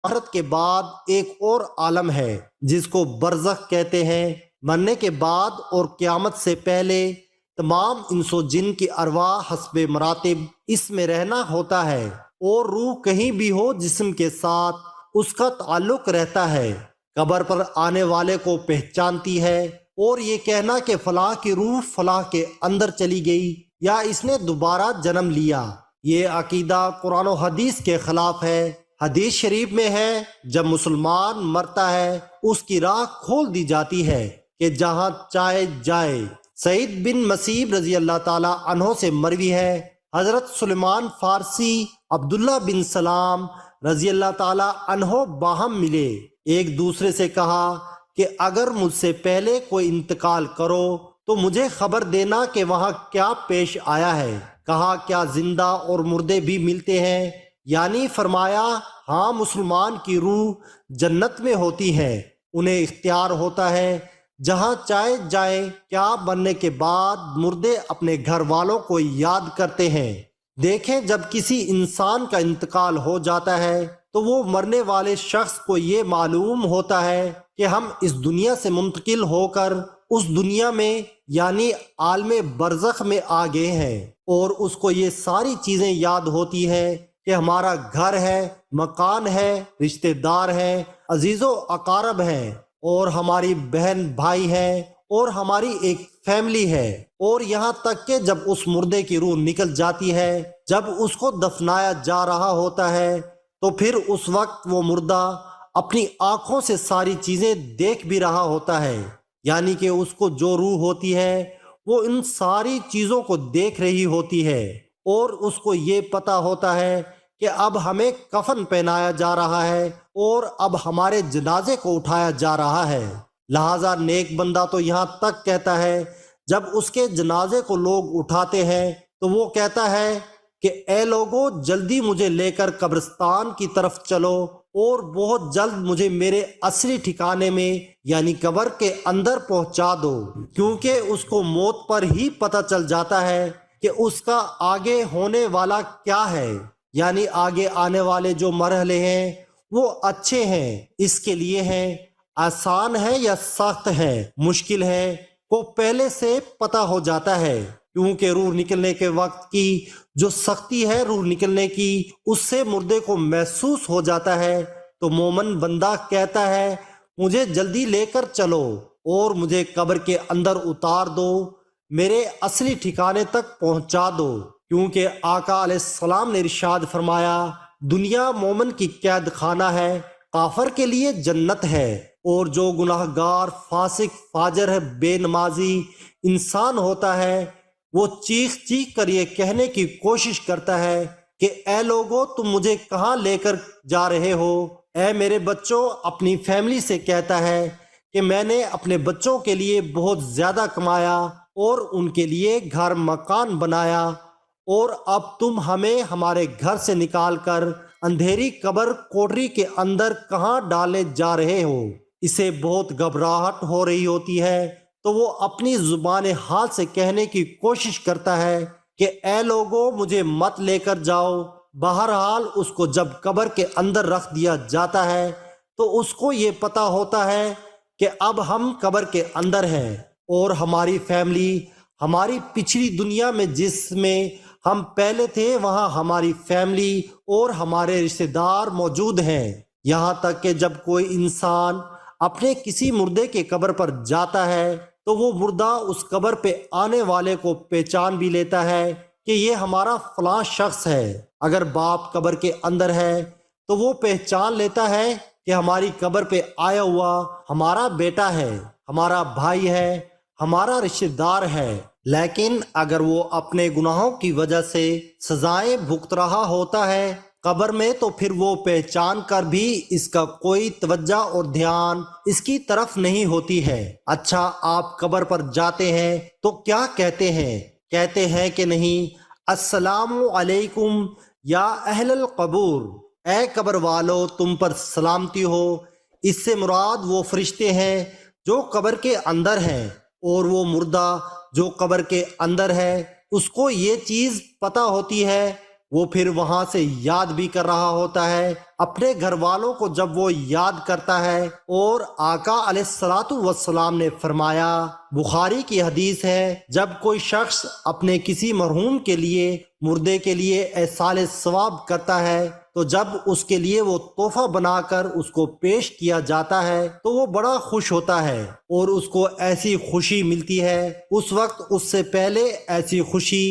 آخرت کے بعد ایک اور عالم ہے جس کو برزخ کہتے ہیں۔ مرنے کے بعد اور قیامت سے پہلے تمام انس و جن کی ارواح حسب مراتب اس میں رہنا ہوتا ہے، اور روح کہیں بھی ہو جسم کے ساتھ اس کا تعلق رہتا ہے۔ قبر پر آنے والے کو پہچانتی ہے، اور یہ کہنا کہ فلاں کی روح فلاں کے اندر چلی گئی یا اس نے دوبارہ جنم لیا، یہ عقیدہ قرآن و حدیث کے خلاف ہے۔ حدیث شریف میں ہے، جب مسلمان مرتا ہے اس کی راہ کھول دی جاتی ہے کہ جہاں چاہے جائے۔ سعید بن مسیب رضی اللہ تعالی عنہ سے مروی ہے، حضرت سلیمان فارسی عبداللہ بن سلام رضی اللہ تعالی عنہ باہم ملے، ایک دوسرے سے کہا کہ اگر مجھ سے پہلے کوئی انتقال کرو تو مجھے خبر دینا کہ وہاں کیا پیش آیا ہے۔ کہا کیا زندہ اور مردے بھی ملتے ہیں؟ یعنی فرمایا ہاں، مسلمان کی روح جنت میں ہوتی ہے، انہیں اختیار ہوتا ہے جہاں چاہے جائیں۔ کیا مرنے کے بعد مردے اپنے گھر والوں کو یاد کرتے ہیں؟ دیکھیں، جب کسی انسان کا انتقال ہو جاتا ہے تو وہ مرنے والے شخص کو یہ معلوم ہوتا ہے کہ ہم اس دنیا سے منتقل ہو کر اس دنیا میں یعنی عالم برزخ میں آ گئے ہیں، اور اس کو یہ ساری چیزیں یاد ہوتی ہیں کہ ہمارا گھر ہے، مکان ہے، رشتہ دار ہیں، عزیز و اقارب ہیں، اور ہماری بہن بھائی ہیں، اور ہماری ایک فیملی ہے۔ اور یہاں تک کہ جب اس مردے کی روح نکل جاتی ہے، جب اس کو دفنایا جا رہا ہوتا ہے، تو پھر اس وقت وہ مردہ اپنی آنکھوں سے ساری چیزیں دیکھ بھی رہا ہوتا ہے، یعنی کہ اس کو جو روح ہوتی ہے وہ ان ساری چیزوں کو دیکھ رہی ہوتی ہے، اور اس کو یہ پتہ ہوتا ہے کہ اب ہمیں کفن پہنایا جا رہا ہے اور اب ہمارے جنازے کو اٹھایا جا رہا ہے۔ لہذا نیک بندہ تو یہاں تک کہتا ہے، جب اس کے جنازے کو لوگ اٹھاتے ہیں تو وہ کہتا ہے کہ اے لوگو، جلدی مجھے لے کر قبرستان کی طرف چلو اور بہت جلد مجھے میرے اصلی ٹھکانے میں یعنی قبر کے اندر پہنچا دو، کیونکہ اس کو موت پر ہی پتہ چل جاتا ہے کہ اس کا آگے ہونے والا کیا ہے، یعنی آگے آنے والے جو مرحلے ہیں وہ اچھے ہیں، اس کے لیے ہیں، آسان ہے یا سخت ہے، مشکل ہے، کو پہلے سے پتہ ہو جاتا ہے، کیونکہ روح نکلنے کے وقت کی جو سختی ہے روح نکلنے کی، اس سے مردے کو محسوس ہو جاتا ہے۔ تو مومن بندہ کہتا ہے مجھے جلدی لے کر چلو اور مجھے قبر کے اندر اتار دو، میرے اصلی ٹھکانے تک پہنچا دو، کیونکہ آقا علیہ السلام نے ارشاد فرمایا دنیا مومن کی قید خانہ ہے، کافر کے لیے جنت ہے، اور جو گناہ گار فاسق فاجر ہے، بے نمازی انسان ہوتا ہے، وہ چیخ چیخ کر یہ کہنے کی کوشش کرتا ہے کہ اے لوگو، تم مجھے کہاں لے کر جا رہے ہو؟ اے میرے بچوں، اپنی فیملی سے کہتا ہے کہ میں نے اپنے بچوں کے لیے بہت زیادہ کمایا اور ان کے لیے گھر مکان بنایا، اور اب تم ہمیں ہمارے گھر سے نکال کر اندھیری قبر کوٹری کے اندر کہاں ڈالے جا رہے ہو؟ اسے بہت گھبراہٹ ہو رہی ہوتی ہے، تو وہ اپنی زبان حال سے کہنے کی کوشش کرتا ہے کہ اے لوگو، مجھے مت لے کر جاؤ۔ بہرحال اس کو جب قبر کے اندر رکھ دیا جاتا ہے تو اس کو یہ پتہ ہوتا ہے کہ اب ہم قبر کے اندر ہیں، اور ہماری فیملی ہماری پچھلی دنیا میں جس میں ہم پہلے تھے وہاں ہماری فیملی اور ہمارے رشتہ دار موجود ہیں۔ یہاں تک کہ جب کوئی انسان اپنے کسی مردے کے قبر پر جاتا ہے تو وہ مردہ اس قبر پہ آنے والے کو پہچان بھی لیتا ہے کہ یہ ہمارا فلاں شخص ہے۔ اگر باپ قبر کے اندر ہے تو وہ پہچان لیتا ہے کہ ہماری قبر پہ آیا ہوا ہمارا بیٹا ہے، ہمارا بھائی ہے، ہمارا رشتہ دار ہے۔ لیکن اگر وہ اپنے گناہوں کی وجہ سے سزائیں بھگت رہا ہوتا ہے قبر میں، تو پھر وہ پہچان کر بھی اس کا کوئی توجہ اور دھیان اس کی طرف نہیں ہوتی ہے۔ اچھا، آپ قبر پر جاتے ہیں تو کیا کہتے ہیں کہ نہیں، السلام علیکم یا اہل القبور، اے قبر والو تم پر سلامتی ہو۔ اس سے مراد وہ فرشتے ہیں جو قبر کے اندر ہیں، اور وہ مردہ جو قبر کے اندر ہے اس کو یہ چیز پتہ ہوتی ہے، وہ پھر وہاں سے یاد بھی کر رہا ہوتا ہے اپنے گھر والوں کو جب وہ یاد کرتا ہے، اور آقا علیہ الصلاۃ والسلام نے فرمایا، بخاری کی حدیث ہے، جب کوئی شخص اپنے کسی مرحوم کے لیے، مردے کے لیے ایصال ثواب کرتا ہے، تو جب اس کے لیے وہ تحفہ بنا کر اس کو پیش کیا جاتا ہے تو وہ بڑا خوش ہوتا ہے، اور اس کو ایسی خوشی ملتی ہے اس وقت اس سے پہلے ایسی خوشی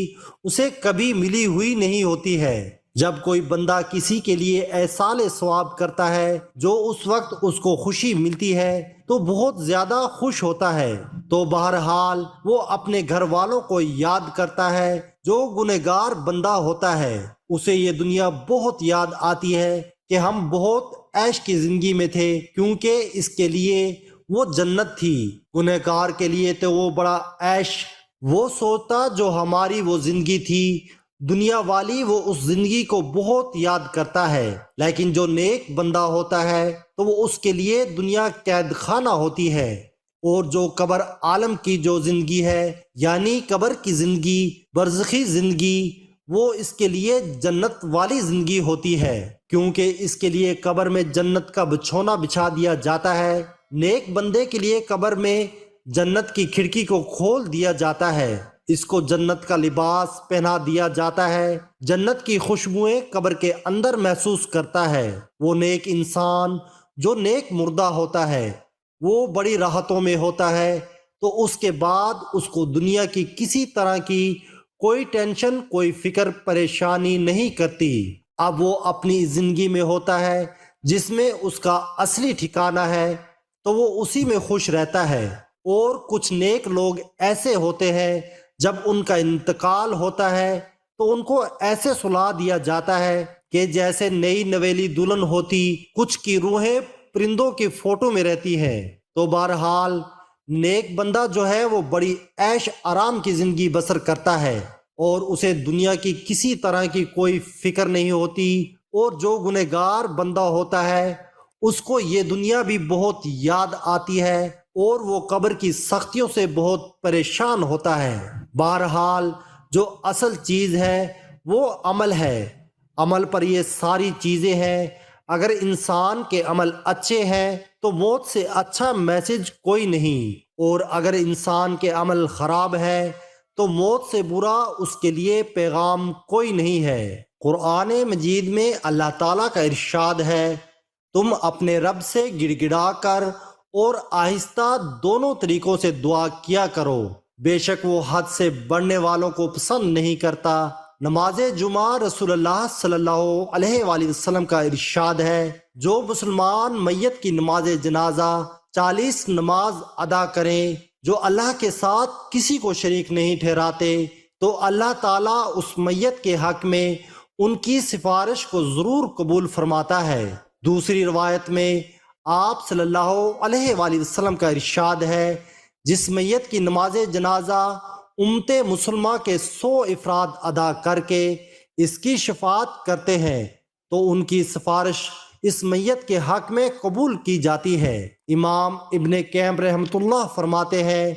اسے کبھی ملی ہوئی نہیں ہوتی ہے۔ جب کوئی بندہ کسی کے لیے ایصال ثواب کرتا ہے جو اس وقت اس کو خوشی ملتی ہے تو بہت زیادہ خوش ہوتا ہے، تو بہرحال وہ اپنے گھر والوں کو یاد کرتا ہے۔ جو گنہگار بندہ ہوتا ہے اسے یہ دنیا بہت یاد آتی ہے کہ ہم بہت عیش کی زندگی میں تھے، کیونکہ اس کے لیے وہ جنت تھی۔ گنہگار کے لیے تو وہ بڑا عیش، وہ سوچتا جو ہماری وہ زندگی تھی دنیا والی، وہ اس زندگی کو بہت یاد کرتا ہے۔ لیکن جو نیک بندہ ہوتا ہے تو وہ اس کے لیے دنیا قید خانہ ہوتی ہے، اور جو قبر عالم کی جو زندگی ہے، یعنی قبر کی زندگی، برزخی زندگی، وہ اس کے لیے جنت والی زندگی ہوتی ہے، کیونکہ اس کے لیے قبر میں جنت کا بچھونا بچھا دیا جاتا ہے۔ نیک بندے کے لیے قبر میں جنت کی کھڑکی کو کھول دیا جاتا ہے، اس کو جنت کا لباس پہنا دیا جاتا ہے، جنت کی خوشبوئیں قبر کے اندر محسوس کرتا ہے۔ وہ نیک انسان جو نیک مردہ ہوتا ہے وہ بڑی راحتوں میں ہوتا ہے، تو اس کے بعد اس کو دنیا کی کسی طرح کی کوئی ٹینشن، کوئی فکر پریشانی نہیں کرتی۔ اب وہ اپنی زندگی میں ہوتا ہے جس میں اس کا اصلی ٹھکانہ ہے، تو وہ اسی میں خوش رہتا ہے۔ اور کچھ نیک لوگ ایسے ہوتے ہیں جب ان کا انتقال ہوتا ہے تو ان کو ایسے سلا دیا جاتا ہے کہ جیسے نئی نویلی دلہن ہوتی، کچھ کی روحیں پرندوں کی فوٹو میں رہتی ہیں۔ تو بہرحال نیک بندہ جو ہے وہ بڑی عیش آرام کی زندگی بسر کرتا ہے، اور اسے دنیا کی کسی طرح کی کوئی فکر نہیں ہوتی۔ اور جو گنہگار بندہ ہوتا ہے اس کو یہ دنیا بھی بہت یاد آتی ہے، اور وہ قبر کی سختیوں سے بہت پریشان ہوتا ہے۔ بہرحال جو اصل چیز ہے وہ عمل ہے، عمل پر یہ ساری چیزیں ہیں۔ اگر انسان کے عمل اچھے ہیں تو موت سے اچھا میسج کوئی نہیں، اور اگر انسان کے عمل خراب ہے تو موت سے برا اس کے لیے پیغام کوئی نہیں ہے۔ قرآن مجید میں اللہ تعالیٰ کا ارشاد ہے، تم اپنے رب سے گڑ گڑا کر اور آہستہ دونوں طریقوں سے دعا کیا کرو، بے شک وہ حد سے بڑھنے والوں کو پسند نہیں کرتا۔ نماز جمعہ رسول اللہ صلی اللہ علیہ وآلہ وسلم کا ارشاد ہے، جو مسلمان میت کی نماز جنازہ 40 نماز ادا کریں جو اللہ کے ساتھ کسی کو شریک نہیں ٹھہراتے، تو اللہ تعالیٰ اس میت کے حق میں ان کی سفارش کو ضرور قبول فرماتا ہے۔ دوسری روایت میں آپ صلی اللہ علیہ وآلہ وسلم کا ارشاد ہے، جس میت کی نماز جنازہ امت مسلمہ کے 100 افراد ادا کر کے اس کی شفاعت کرتے ہیں تو ان کی سفارش اس میت کے حق میں قبول کی جاتی ہے۔ امام ابن قیم رحمۃ اللہ فرماتے ہیں،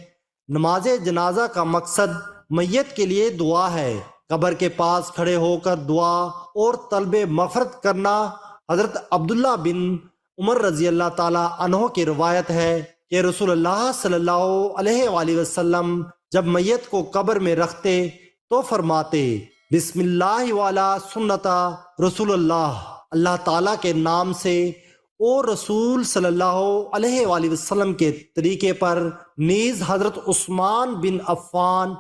نماز جنازہ کا مقصد میت کے لیے دعا ہے۔ قبر کے پاس کھڑے ہو کر دعا اور طلب مغفرت کرنا۔ حضرت عبداللہ بن عمر رضی اللہ تعالیٰ عنہ کی روایت ہے کہ رسول اللہ صلی اللہ علیہ وآلہ وسلم جب میت کو قبر میں رکھتے تو فرماتے، بسم اللہ والا سنتا رسول اللہ، اللہ تعالیٰ کے نام سے اور رسول صلی اللہ علیہ وآلہ وسلم کے طریقے پر، نیز حضرت عثمان بن عفان